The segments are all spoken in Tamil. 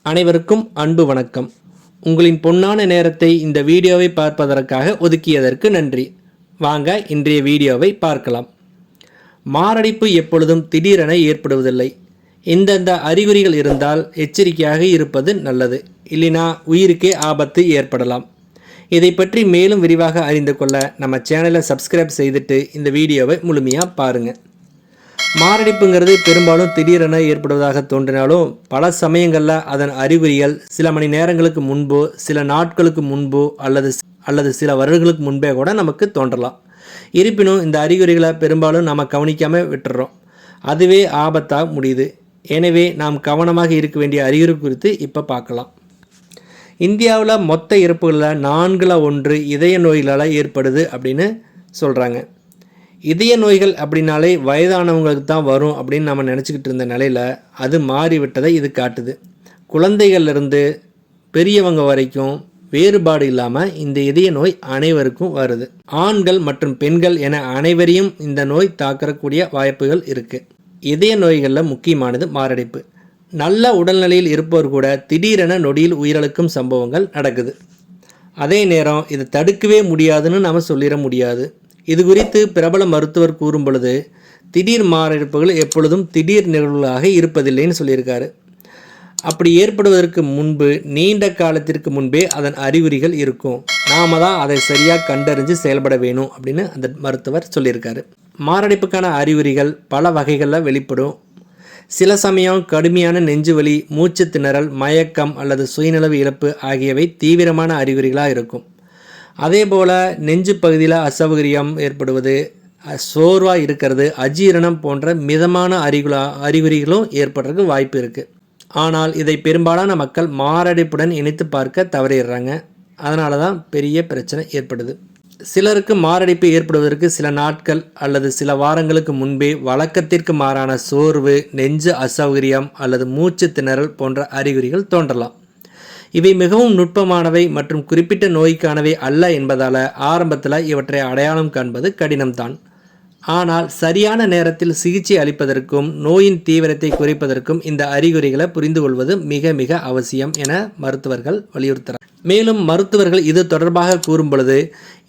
அனைவருக்கும் அன்பு வணக்கம். உங்களின் பொன்னான நேரத்தை இந்த வீடியோவை பார்ப்பதற்காக ஒதுக்கியதற்கு நன்றி. வாங்க இன்றைய வீடியோவை பார்க்கலாம். மாரடைப்பு எப்பொழுதும் திடீரென ஏற்படுவதில்லை. இந்தந்த அறிகுறிகள் இருந்தால் எச்சரிக்கையாக இருப்பது நல்லது. இல்லைனா உயிருக்கே ஆபத்து ஏற்படலாம். இதை பற்றி மேலும் விரிவாக அறிந்து கொள்ள நம்ம சேனலை சப்ஸ்கிரைப் செய்துட்டு இந்த வீடியோவை முழுமையாக பாருங்கள். மாரடைப்புங்கிறது பெரும்பாலும் திடீரென ஏற்படுவதாக தோன்றினாலும் பல சமயங்களில் அதன் அறிகுறிகள் சில மணி நேரங்களுக்கு முன்போ, சில நாட்களுக்கு முன்போ அல்லது சில வருடங்களுக்கு முன்பே கூட நமக்கு தோன்றலாம். இருப்பினும் இந்த அறிகுறிகளை பெரும்பாலும் நாம் கவனிக்காமல் விட்டுறோம். அதுவே ஆபத்தாக முடியுது. எனவே நாம் கவனமாக இருக்க வேண்டிய அறிகுறி குறித்து இப்போ பார்க்கலாம். இந்தியாவில் மொத்த இறப்புகளில் 4/1 இதய நோய்களால் ஏற்படுது அப்படின்னு சொல்கிறாங்க. இதய நோய்கள் அப்படின்னாலே வயதானவங்களுக்கு தான் வரும் அப்படின்னு நம்ம நினச்சிக்கிட்டு இருந்த நிலையில் அது மாறிவிட்டதை இது காட்டுது. குழந்தைகள்லேருந்து பெரியவங்க வரைக்கும் வேறுபாடு இல்லாமல் இந்த இதய நோய் அனைவருக்கும் வருது. ஆண்கள் மற்றும் பெண்கள் என அனைவரையும் இந்த நோய் தாக்கக்கூடிய வாய்ப்புகள் இருக்குது. இதய நோய்களில் முக்கியமானது மாரடைப்பு. நல்ல உடல்நிலையில் இருப்பவர் கூட திடீரென நொடியில் உயிரிழக்கும் சம்பவங்கள் நடக்குது. அதே நேரம் இதை தடுக்கவே முடியாதுன்னு நம்ம சொல்லிட முடியாது. இது குறித்து பிரபல மருத்துவர் கூறும் பொழுது திடீர் மாரடைப்புகள் எப்பொழுதும் திடீர் நிகழ்வுகளாக இருப்பதில்லைன்னு சொல்லியிருக்காரு. அப்படி ஏற்படுவதற்கு முன்பு நீண்ட காலத்திற்கு முன்பே அதன் அறிகுறிகள் இருக்கும். நாம தான் அதை சரியாக கண்டறிஞ்சு செயல்பட வேணும் அப்படின்னு அந்த மருத்துவர் சொல்லியிருக்காரு. மாரடைப்புக்கான அறிகுறிகள் பல வகைகளில் வெளிப்படும். சில சமயம் கடுமையான நெஞ்சுவலி, மூச்சு திணறல், மயக்கம் அல்லது சுயநலவு இழப்பு ஆகியவை தீவிரமான அறிகுறிகளாக இருக்கும். அதே போல் நெஞ்சு பகுதியில் அசௌகரியம் ஏற்படுவது, சோர்வாக இருக்கிறது, அஜீரணம் போன்ற மிதமான அறிகுறிகளும் ஏற்படுறதுக்கு வாய்ப்பு இருக்குது. ஆனால் இதை பெரும்பாலான மக்கள் மாரடைப்புடன் இணைத்து பார்க்க தவறிடுறாங்க. அதனால தான் பெரிய பிரச்சனை ஏற்படுது. சிலருக்கு மாரடைப்பு ஏற்படுவதற்கு சில நாட்கள் அல்லது சில வாரங்களுக்கு முன்பே வழக்கத்திற்கு மாறான சோர்வு, நெஞ்சு அசௌகரியம் அல்லது மூச்சு திணறல் போன்ற அறிகுறிகள் தோன்றலாம். இவை மிகவும் நுட்பமானவை மற்றும் குறிப்பிட்ட நோய்க்கானவை அல்ல என்பதால் ஆரம்பத்தில் இவற்றை அடையாளம் காண்பது கடினம்தான். ஆனால் சரியான நேரத்தில் சிகிச்சை அளிப்பதற்கும் நோயின் தீவிரத்தை குறைப்பதற்கும் இந்த அறிகுறிகளை புரிந்து கொள்வது மிக மிக அவசியம் என மருத்துவர்கள் வலியுறுத்துகிறார். மேலும் மருத்துவர்கள் இது தொடர்பாக கூறும் பொழுது,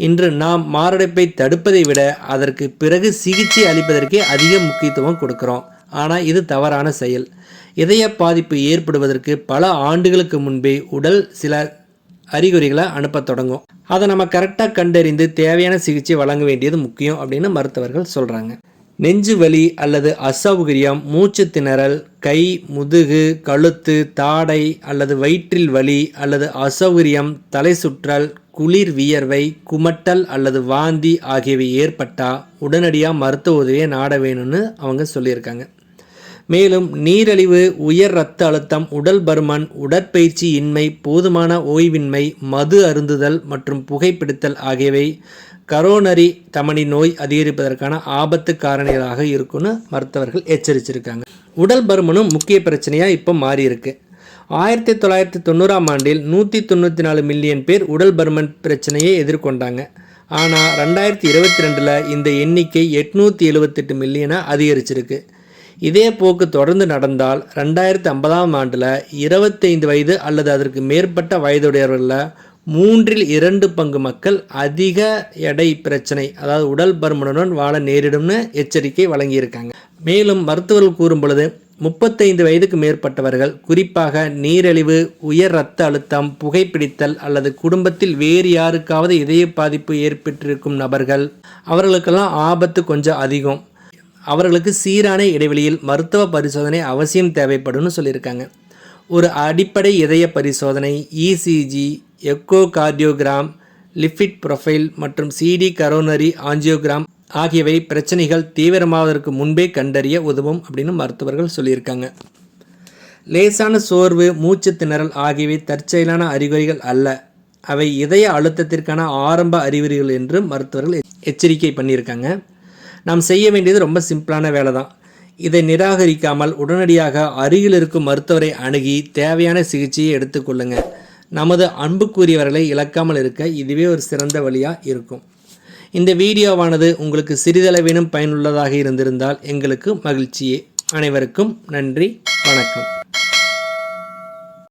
இன்று நாம் மாரடைப்பை தடுப்பதை விட அதற்கு பிறகு சிகிச்சை அளிப்பதற்கே அதிக முக்கியத்துவம் கொடுக்கிறோம். ஆனால் இது தவறான செயல். இதய பாதிப்பு ஏற்படுவதற்கு பல ஆண்டுகளுக்கு முன்பே உடல் சில அறிகுறிகளை அனுப்ப தொடங்கும். அதை நம்ம கரெக்டாக கண்டறிந்து தேவையான சிகிச்சை வழங்க வேண்டியது முக்கியம் அப்படின்னு மருத்துவர்கள் சொல்கிறாங்க. நெஞ்சு வலி அல்லது அசௌகரியம், மூச்சு திணறல், கை, முதுகு, கழுத்து, தாடை அல்லது வயிற்றில் வலி அல்லது அசௌகரியம், தலை சுற்றல், குளிர் வியர்வை, குமட்டல் அல்லது வாந்தி ஆகியவை ஏற்பட்டால் உடனடியாக மருத்துவ உதவியை நாட வேணும்னு அவங்க சொல்லியிருக்காங்க. மேலும் நீரிழிவு, உயர் இரத்த அழுத்தம், உடல் பருமன், உடற்பயிற்சி இன்மை, போதுமான ஓய்வின்மை, மது அருந்துதல் மற்றும் புகைப்பிடித்தல் ஆகியவை கரோனரி தமனி நோய் அதிகரிப்பதற்கான ஆபத்து காரணிகளாக இருக்குன்னு மருத்துவர்கள் எச்சரிச்சிருக்காங்க. உடல் பருமனும் முக்கிய பிரச்சனையாக இப்போ மாறி இருக்கு. 1990ஆம் ஆண்டில் 194 மில்லியன் பேர் உடல் பருமன் பிரச்சனையை எதிர்கொண்டாங்க. ஆனால் 2022 இந்த எண்ணிக்கை 878 மில்லியனாக அதிகரிச்சிருக்கு. இதே போக்கு தொடர்ந்து நடந்தால் 2050ஆம் ஆண்டில் 25 வயது அல்லது அதற்கு மேற்பட்ட வயதுடையவர்களில் 2/3 மக்கள் அதிக எடை பிரச்சனை, அதாவது உடல் பருமனுடன் வாழ நேரிடும்னு எச்சரிக்கை வழங்கியிருக்காங்க. மேலும் மருத்துவர்கள் கூறும் பொழுது 35 வயதுக்கு மேற்பட்டவர்கள், குறிப்பாக நீரிழிவு, உயர் இரத்த அழுத்தம், புகைப்பிடித்தல் அல்லது குடும்பத்தில் வேறு யாருக்காவது இதய பாதிப்பு ஏற்பட்டிருக்கும் நபர்கள், அவர்களுக்கெல்லாம் ஆபத்து கொஞ்சம் அதிகம். அவர்களுக்கு சீரான இடைவெளியில் மருத்துவ பரிசோதனை அவசியம் தேவைப்படும்னு சொல்லியிருக்காங்க. ஒரு அடிப்படை இதய பரிசோதனை, ECG, echo cardiogram, lipid profile மற்றும் சிடி கரோனரி ஆஞ்சியோகிராம் ஆகியவை பிரச்சனைகள் தீவிரமாவதற்கு முன்பே கண்டறிய உதவும் அப்படின்னு மருத்துவர்கள் சொல்லியிருக்காங்க. லேசான சோர்வு, மூச்சு திணறல் ஆகியவை தற்செயலான அறிகுறிகள் அல்ல. அவை இதய அழுத்தத்திற்கான ஆரம்ப அறிகுறிகள் என்று மருத்துவர்கள் எச்சரிக்கை பண்ணியிருக்காங்க. நாம் செய்ய வேண்டியது ரொம்ப சிம்பிளான வேலை தான். இதை நிராகரிக்காமல் உடனடியாக அருகில் இருக்கும் மருத்துவரை அணுகி தேவையான சிகிச்சையை எடுத்துக்கொள்ளுங்க. நமது அன்புக்குரியவர்களை இழக்காமல் இருக்க இதுவே ஒரு சிறந்த வழியாக இருக்கும். இந்த வீடியோவானது உங்களுக்கு சிறிதளவேனும் பயனுள்ளதாக இருந்திருந்தால் எங்களுக்கு மகிழ்ச்சியே. அனைவருக்கும் நன்றி, வணக்கம்.